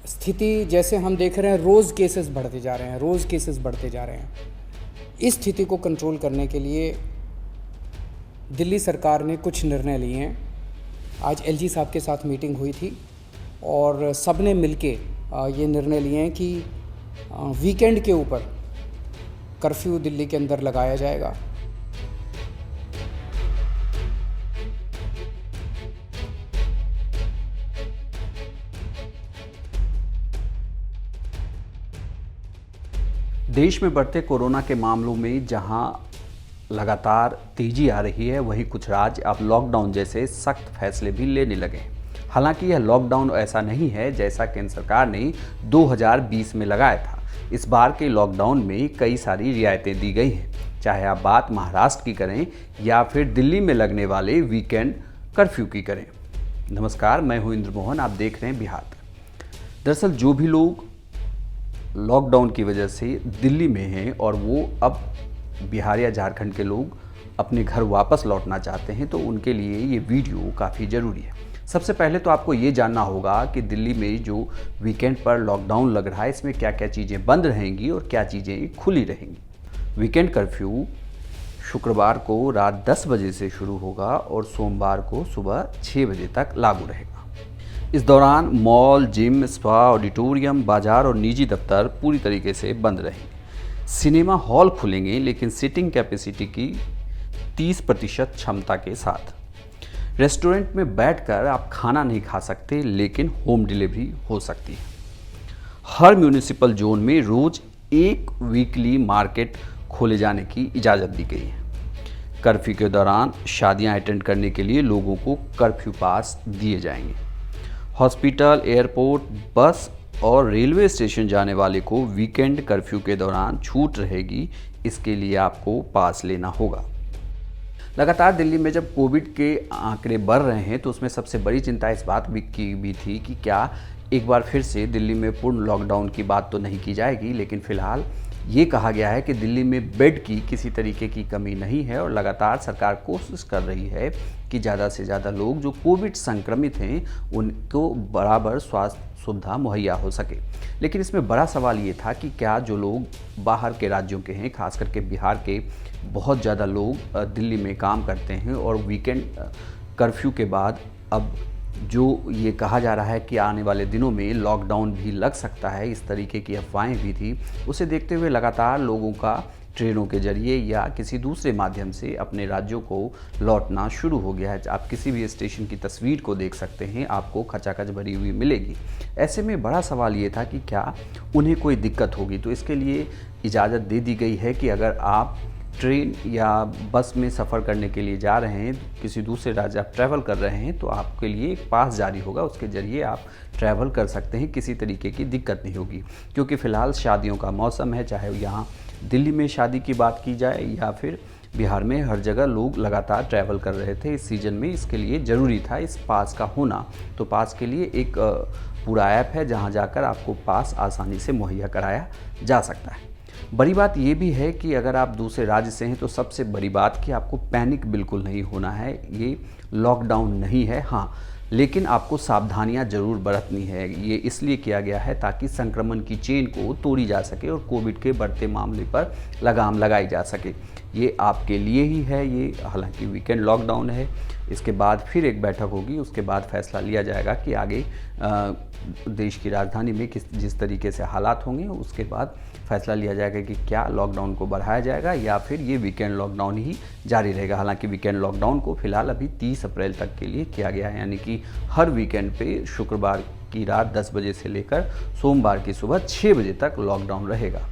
स्थिति जैसे हम देख रहे हैं, रोज़ केसेस बढ़ते जा रहे हैं। इस स्थिति को कंट्रोल करने के लिए दिल्ली सरकार ने कुछ निर्णय लिए हैं। आज एलजी साहब के साथ मीटिंग हुई थी और सब ने मिलके ये निर्णय लिए हैं कि वीकेंड के ऊपर कर्फ्यू दिल्ली के अंदर लगाया जाएगा। देश में बढ़ते कोरोना के मामलों में जहां लगातार तेजी आ रही है, वहीं कुछ राज्य अब लॉकडाउन जैसे सख्त फैसले भी लेने लगे। हालांकि यह लॉकडाउन ऐसा नहीं है जैसा केंद्र सरकार ने 2020 में लगाया था। इस बार के लॉकडाउन में कई सारी रियायतें दी गई हैं, चाहे आप बात महाराष्ट्र की करें या फिर दिल्ली में लगने वाले वीकेंड कर्फ्यू की करें। नमस्कार, मैं हूं इंद्र मोहन, आप देख रहे हैं बिहार तक। दरअसल जो भी लोग लॉकडाउन की वजह से दिल्ली में हैं और वो अब बिहार या झारखंड के लोग अपने घर वापस लौटना चाहते हैं, तो उनके लिए ये वीडियो काफ़ी ज़रूरी है। सबसे पहले तो आपको ये जानना होगा कि दिल्ली में जो वीकेंड पर लॉकडाउन लग रहा है, इसमें क्या क्या चीज़ें बंद रहेंगी और क्या चीज़ें खुली रहेंगी। वीकेंड कर्फ्यू शुक्रवार को रात 10 बजे से शुरू होगा और सोमवार को सुबह 6 बजे तक लागू रहेगा। इस दौरान मॉल, जिम, स्पा, ऑडिटोरियम, बाजार और निजी दफ्तर पूरी तरीके से बंद रहेंगे। सिनेमा हॉल खुलेंगे, लेकिन सीटिंग कैपेसिटी की 30% क्षमता के साथ। रेस्टोरेंट में बैठकर आप खाना नहीं खा सकते, लेकिन होम डिलीवरी हो सकती है। हर म्यूनिसिपल जोन में रोज एक वीकली मार्केट खोले जाने की इजाज़त दी गई है। कर्फ्यू के दौरान शादियां अटेंड करने के लिए लोगों को कर्फ्यू पास दिए जाएंगे। हॉस्पिटल, एयरपोर्ट, बस और रेलवे स्टेशन जाने वाले को वीकेंड कर्फ्यू के दौरान छूट रहेगी। इसके लिए आपको पास लेना होगा। लगातार दिल्ली में जब कोविड के आंकड़े बढ़ रहे हैं, तो उसमें सबसे बड़ी चिंता इस बात की थी कि क्या एक बार फिर से दिल्ली में पूर्ण लॉकडाउन की बात तो नहीं की जाएगी। लेकिन फिलहाल ये कहा गया है कि दिल्ली में बेड की किसी तरीके की कमी नहीं है और लगातार सरकार कोशिश कर रही है कि ज़्यादा से ज़्यादा लोग जो कोविड संक्रमित हैं उनको बराबर स्वास्थ्य सुविधा मुहैया हो सके। लेकिन इसमें बड़ा सवाल ये था कि क्या जो लोग बाहर के राज्यों के हैं, खास करके बिहार के बहुत ज़्यादा लोग दिल्ली में काम करते हैं और वीकेंड कर्फ्यू के बाद अब जो ये कहा जा रहा है कि आने वाले दिनों में लॉकडाउन भी लग सकता है, इस तरीके की अफवाहें भी थी, उसे देखते हुए लगातार लोगों का ट्रेनों के जरिए या किसी दूसरे माध्यम से अपने राज्यों को लौटना शुरू हो गया है। आप किसी भी स्टेशन की तस्वीर को देख सकते हैं, आपको खचाखच भरी हुई मिलेगी। ऐसे में बड़ा सवाल ये था कि क्या उन्हें कोई दिक्कत होगी। तो इसके लिए इजाज़त दे दी गई है कि अगर आप ट्रेन या बस में सफ़र करने के लिए जा रहे हैं, किसी दूसरे राज्य आप ट्रैवल कर रहे हैं, तो आपके लिए एक पास जारी होगा, उसके ज़रिए आप ट्रैवल कर सकते हैं, किसी तरीके की दिक्कत नहीं होगी। क्योंकि फ़िलहाल शादियों का मौसम है, चाहे यहाँ दिल्ली में शादी की बात की जाए या फिर बिहार में, हर जगह लोग लगातार ट्रैवल कर रहे थे इस सीज़न में। इसके लिए ज़रूरी था इस पास का होना। तो पास के लिए एक पूरा ऐप है जहाँ जाकर आपको पास आसानी से मुहैया कराया जा सकता है। बड़ी बात ये भी है कि अगर आप दूसरे राज्य से हैं, तो सबसे बड़ी बात कि आपको पैनिक बिल्कुल नहीं होना है। ये लॉकडाउन नहीं है, हाँ, लेकिन आपको सावधानियां ज़रूर बरतनी है। ये इसलिए किया गया है ताकि संक्रमण की चेन को तोड़ी जा सके और कोविड के बढ़ते मामले पर लगाम लगाई जा सके। ये आपके लिए ही है। ये हालांकि वीकेंड लॉकडाउन है, इसके बाद फिर एक बैठक होगी, उसके बाद फैसला लिया जाएगा कि आगे देश की राजधानी में जिस तरीके से हालात होंगे, उसके बाद फैसला लिया जाएगा कि क्या लॉकडाउन को बढ़ाया जाएगा या फिर ये वीकेंड लॉकडाउन ही जारी रहेगा। हालांकि वीकेंड लॉकडाउन को फिलहाल अभी 30 अप्रैल तक के लिए किया गया है, यानी कि हर वीकेंड पे शुक्रवार की रात 10 बजे से लेकर सोमवार की सुबह 6 बजे तक लॉकडाउन रहेगा।